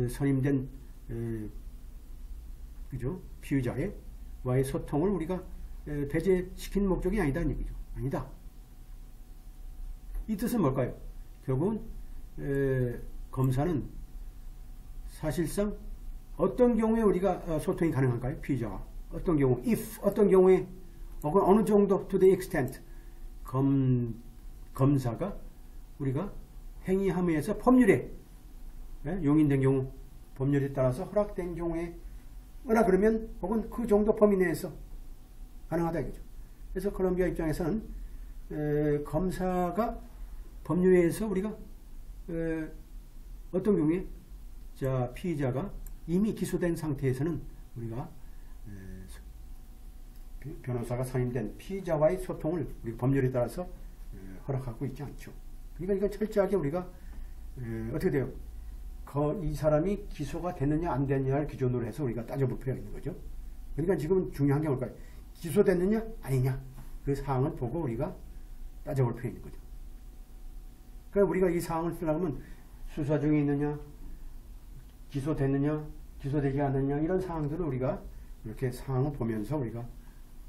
선임된 그죠? 피의자의 와의 소통을 우리가 배제시킨 목적이 아니다는 얘기죠. 아니다. 이 뜻은 뭘까요? 결국은 검사는 사실상 어떤 경우에 우리가 소통이 가능한가요? 피의자와 어떤 경우, if 어떤 경우에 혹은 어느 정도 to the extent 검사가 우리가 행위함에 의해서 법률에 용인된 경우, 법률에 따라서 허락된 경우에 뭐라 그러면 혹은 그 정도 범위 내에서 가능하다 이거죠. 그래서 콜롬비아 입장에서는 검사가 법률에 의해서 우리가 어떤 경우에 자 피의자가 이미 기소된 상태에서는 우리가 변호사가 선임된 피의자와의 소통을 우리 법률에 따라서 허락하고 있지 않죠. 그러니까 이건 철저하게 우리가 어떻게 돼요? 이 사람이 기소가 됐느냐 안 됐느냐를 기준으로 해서 우리가 따져볼 필요가 있는 거죠. 그러니까 지금 중요한 게 뭘까요? 기소됐느냐 아니냐 그 사항을 보고 우리가 따져볼 필요가 있는 거죠. 그러니까 우리가 이 사항을 쓰려면 수사 중에 있느냐 기소됐느냐 기소되지 않느냐 이런 사항들을 우리가 이렇게 사항을 보면서 우리가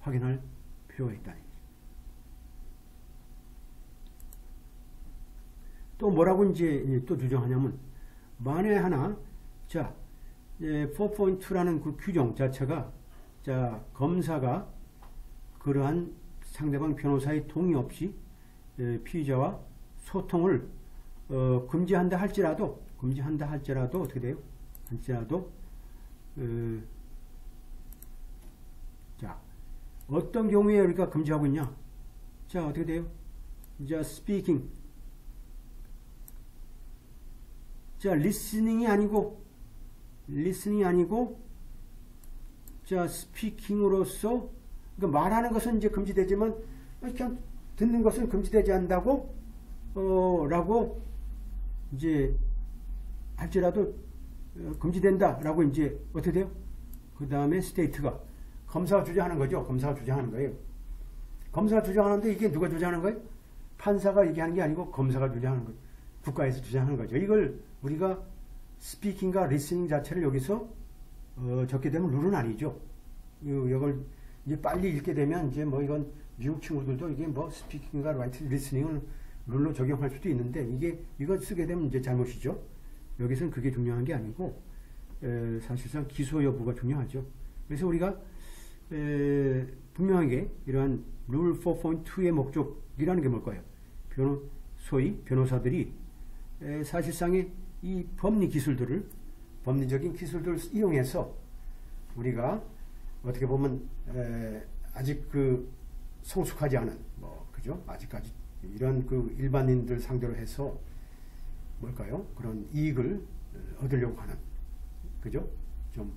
확인할 필요가 있다는 얘기죠. 또 뭐라고 이제 또 주장하냐면 만에 하나 자 4.2라는 그 규정 자체가 자 검사가 그러한 상대방 변호사의 동의 없이 피의자와 소통을 금지한다 할지라도 어떻게 돼요? 할지라도 자 어떤 경우에 우리가 금지하고 있냐? 자 어떻게 돼요? 자 speaking 자 listening이 아니고 자 speaking으로서 그러니까 말하는 것은 이제 금지되지만 그냥 듣는 것은 금지되지 않는다고 라고 이제 할지라도 금지된다라고 이제 어떻게 돼요? 그 다음에 스테이트가 검사가 주장하는 거죠. 검사가 주장하는 거예요. 검사가 주장하는데 이게 누가 주장하는 거예요? 판사가 얘기하는 게 아니고 검사가 주장하는 거예요. 국가에서 주장하는 거죠. 이걸 우리가 스피킹과 리스닝 자체를 여기서 적게 되면 룰은 아니죠. 이걸 이제 빨리 읽게 되면 이제 뭐 이건 미국 친구들도 이게 뭐 스피킹과 리스닝을 룰로 적용할 수도 있는데 이거 쓰게 되면 이제 잘못이죠. 여기서는 그게 중요한 게 아니고 사실상 기소 여부가 중요하죠. 그래서 우리가 분명하게 이러한 룰 4.2의 목적이라는 게 뭘까요? 소위 변호사들이 사실상의 이 법리적인 기술들을 이용해서 우리가 어떻게 보면 아직 그 성숙하지 않은 그죠? 아직까지 이런 그 일반인들 상대로 해서 뭘까요? 그런 이익을 얻으려고 하는 그죠? 좀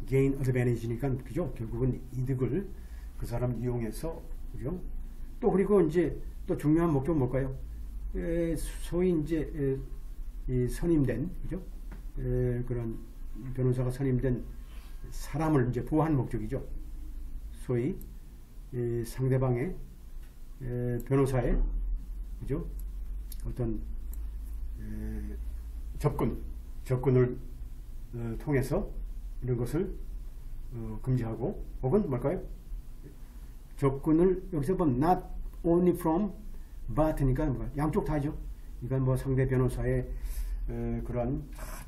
gain advantage니까 그죠? 결국은 이득을 그 사람 이용해서 그죠? 또 그리고 이제 또 중요한 목적은 뭘까요? 소위 이제 선임된 그죠? 그런 변호사가 선임된 사람을 이제 보호하는 목적이죠. 소위 상대방의 변호사의 그죠? 어떤 접근을 통해서 이런 것을 금지하고 혹은 뭘까요? 접근을 여기서 보면 not only from but니까 양쪽 다죠. 그러니까 뭐 상대 변호사의 그런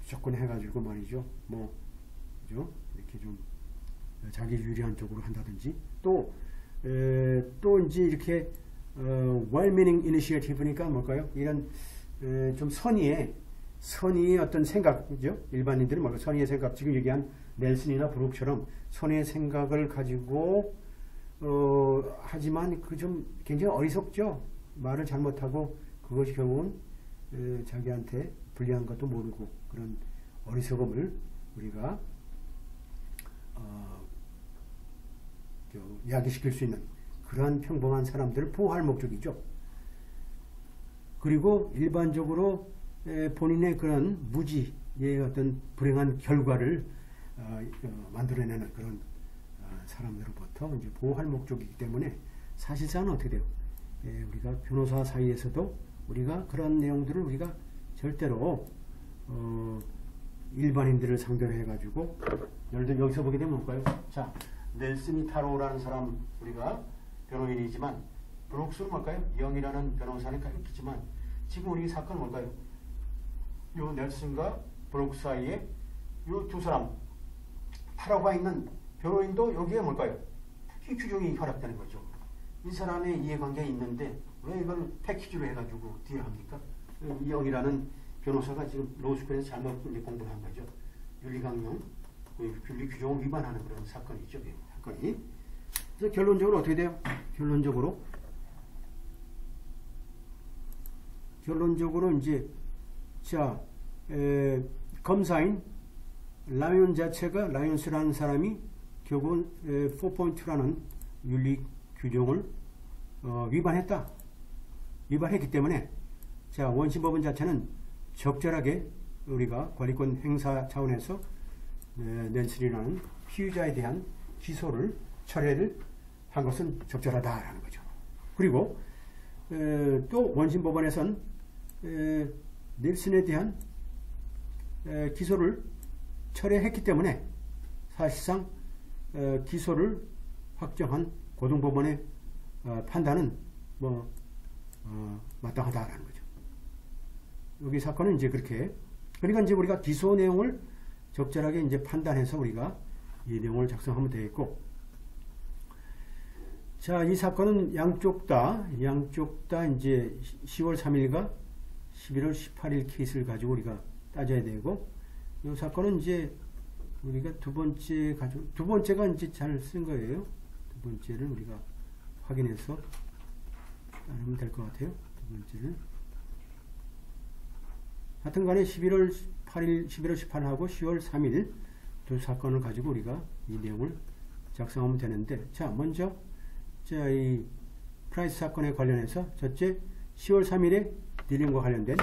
접근해가지고 말이죠. 뭐 그죠? 이렇게 좀 자기 유리한 쪽으로 한다든지 또 이제 이렇게 well-meaning initiative니까 뭘까요? 이런 좀 선의의 어떤 생각이죠. 일반인들은 뭘까요? 선의의 생각, 지금 얘기한 넬슨이나 브룩처럼 선의의 생각을 가지고 하지만 그 좀 굉장히 어리석죠. 말을 잘못하고 그것이 결국은 자기한테 불리한 것도 모르고 그런 어리석음을 우리가 야기시킬 수 있는 그러한 평범한 사람들을 보호할 목적이죠. 그리고 일반적으로 본인의 그런 무지의 어떤 불행한 결과를 만들어내는 그런 사람들로부터 이제 보호할 목적이기 때문에 사실상은 어떻게 돼요? 우리가 변호사 사이에서도 우리가 그런 내용들을 우리가 절대로 일반인들을 상대로 해가지고 예를 들어 여기서 보게 되면 뭘까요? 자, 넬슨이 타로라는 사람 우리가 변호인이지만 브룩스는 뭘까요? 영이라는 변호사니까 있겠지만 지금 우리 사건은 뭘까요? 요 넬슨과 브룩스 사이에 요 두 사람 타로가 있는 변호인도 여기에 뭘까요? 특히 규정이 허락되는 거죠. 이 사람의 이해관계가 있는데 왜 이걸 패키지로 해가지고 딜합니까? 영이라는 변호사가 지금 로스쿨에서 잘못 공부를 한 거죠. 윤리강령, 윤리 규정을 위반하는 그런 사건이죠. 사건이. 그래서 결론적으로 어떻게 돼요? 결론적으로 이제 자 검사인 라이언 자체가 라이언스라는 사람이 결국은 4.2라는 윤리 규정을 위반했기 때문에 자 원시법원 자체는 적절하게 우리가 관리권 행사 차원에서 낸슨이라는 피의자에 대한 기소를 철회를 한 것은 적절하다라는 거죠. 그리고 또 원심법원에선 넬슨에 대한 기소를 철회했기 때문에 사실상 기소를 확정한 고등법원의 판단은 마땅하다라는 거죠. 여기 사건은 이제 그렇게 그러니까 이제 우리가 기소 내용을 적절하게 이제 판단해서 우리가 이 내용을 작성하면 되겠고, 자, 이 사건은 양쪽 다 이제 10월 3일과 11월 18일 케이스를 가지고 우리가 따져야 되고, 이 사건은 이제 우리가 두 번째가 이제 잘 쓴 거예요. 두 번째를 우리가 확인해서 따르면 될 것 같아요. 두 번째는 하여튼간에 11월 18일하고 10월 3일 두 사건을 가지고 우리가 이 내용을 작성하면 되는데, 자, 먼저 자, 이 프라이스 사건에 관련해서 첫째 10월 3일에 딜링과 관련된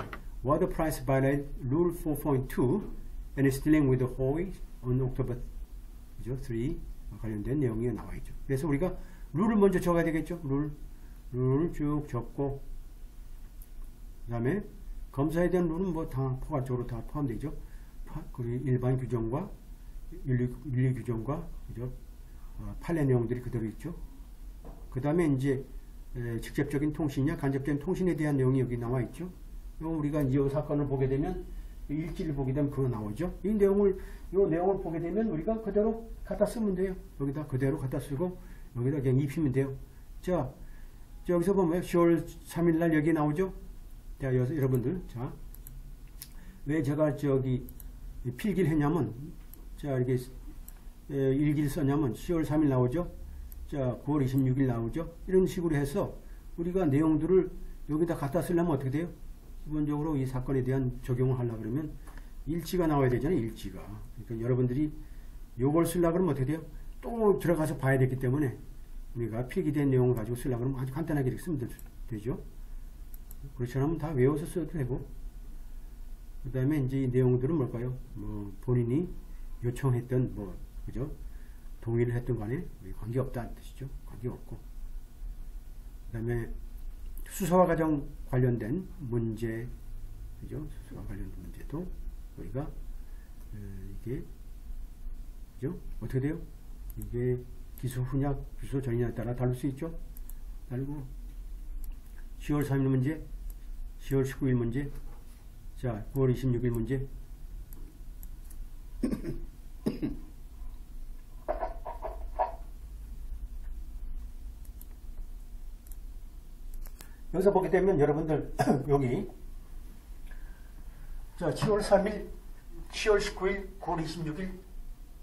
Water Price Violate Rule 4.2 and is dealing with the Hawaii on October 3 관련된 내용이 나와 있죠. 그래서 우리가 룰을 먼저 적어야 되겠죠. 룰을 쭉 적고, 그 다음에 검사에 대한 룰은 뭐 다 포괄적으로 다 포함되죠. 그리고 일반 규정과 윤리 규정과 그죠? 판례 내용들이 그대로 있죠. 그 다음에 이제 직접적인 통신이냐 간접적인 통신에 대한 내용이 여기 나와 있죠. 우리가 이 사건을 보게 되면 일지를 보게 되면 그거 나오죠. 이 내용을 보게 되면 우리가 그대로 갖다 쓰면 돼요. 여기다 그대로 갖다 쓰고 여기다 그냥 입히면 돼요. 자, 여기서 보면 10월 3일 날 여기 나오죠. 자, 여러분들, 자, 왜 제가 저기 필기를 했냐면, 자, 이렇게 일기를 썼냐면 10월 3일 나오죠. 자, 9월 26일 나오죠. 이런 식으로 해서 우리가 내용들을 여기다 갖다 쓰려면 어떻게 돼요? 기본적으로 이 사건에 대한 적용을 하려고 그러면 일지가 나와야 되잖아요. 일지가. 그러니까 여러분들이 요걸 쓰려고 그러면 어떻게 돼요? 또 들어가서 봐야 되기 때문에 우리가 필기된 내용을 가지고 쓰려고 그러면 아주 간단하게 이렇게 쓰면 되죠. 그렇지 않으면 다 외워서 써도 되고, 그 다음에 이제 이 내용들은 뭘까요? 뭐 본인이 요청했던 그죠? 동의를 했던 간에 관계없다는 뜻이죠. 관계없고, 그 다음에 수사와 과정 관련된 문제, 그죠? 수사와 관련된 문제도 우리가 이게 그죠? 어떻게 돼요? 이게 기소 후냐 기소 전이냐에 따라 다를 수 있죠. 다르고 10월 3일 문제, 10월 19일 문제, 자, 9월 26일 문제. 여기서 보게 되면 여러분들 여기 자, 10월 3일, 10월 19일, 9월 26일,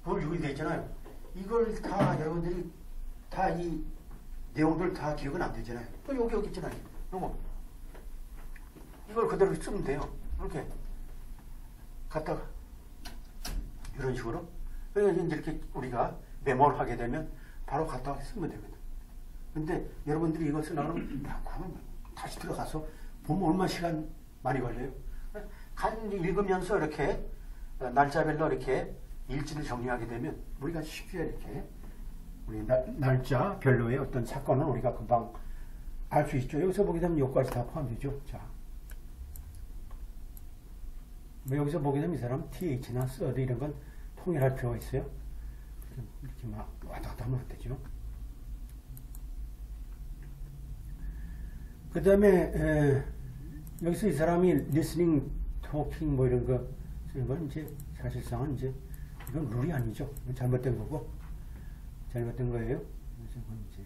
9월 6일 돼 있잖아요. 이걸 다 여러분들이 다 이 내용들 다 기억은 안 되잖아요. 또 여기 있잖아요. 요거 이걸 그대로 쓰면 돼요. 이렇게 갖다가 이런 식으로. 그래서 이제 이렇게 우리가 메모를 하게 되면 바로 갖다가 쓰면 되거든. 근데 여러분들이 이걸 쓰려면 그러면 다시 들어가서 보면 얼마 시간 많이 걸려요. 읽으면서 이렇게 날짜별로 이렇게 일지를 정리하게 되면 우리가 쉽게 이렇게 우리 날짜별로의 어떤 사건을 우리가 금방 알 수 있죠. 여기서 보게 되면 여기까지 다 포함되죠. 자, 뭐 여기서 보게 되면 이 사람 TH나 third 이런 건 통일할 필요가 있어요. 이렇게 막 왔다 갔다 하면 안 되죠. 그 다음에 여기서 이 사람이 listening, talking 뭐 이런 거 쓰는 건 이제 사실상은 이제 이건 룰이 아니죠. 잘못된 거고 잘못된 거예요. 그래서 그건 이제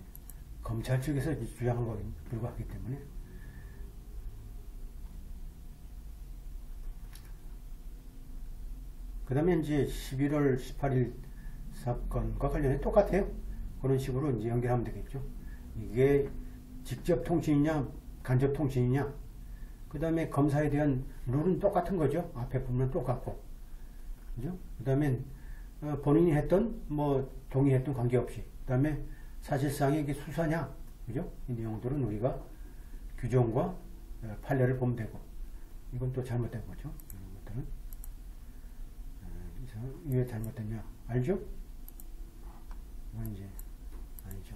검찰 측에서 주장한 거에 불과하기 때문에. 그 다음에 이제 11월 18일 사건과 관련해 똑같아요. 그런 식으로 이제 연결하면 되겠죠. 이게 직접 통신이냐, 간접 통신이냐. 그 다음에 검사에 대한 룰은 똑같은 거죠. 앞에 보면 똑같고. 그죠? 그 다음에 본인이 했던, 뭐, 동의했던 관계없이. 그 다음에 사실상의 이게 수사냐. 그죠? 이 내용들은 우리가 규정과 판례를 보면 되고. 이건 또 잘못된 거죠. 이런 것들은. 왜 잘못됐냐? 알죠? 이건 이제 아니죠.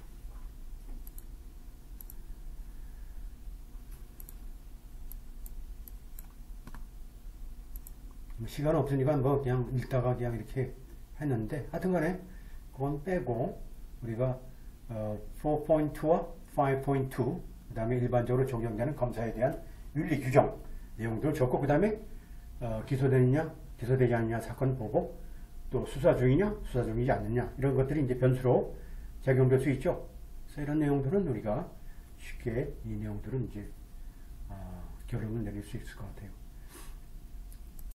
시간 없으니까 뭐 그냥 읽다가 그냥 이렇게 했는데 하여튼 간에 그건 빼고 우리가 4.2와 5.2 그 다음에 일반적으로 적용되는 검사에 대한 윤리 규정 내용들을 적고 그 다음에 기소되느냐 기소되지 않느냐 사건 보고 또 수사 중이냐 수사 중이지 않느냐 이런 것들이 이제 변수로 적용될 수 있죠. 그래서 이런 내용들은 우리가 쉽게 이 내용들은 이제 결론을 내릴 수 있을 것 같아요.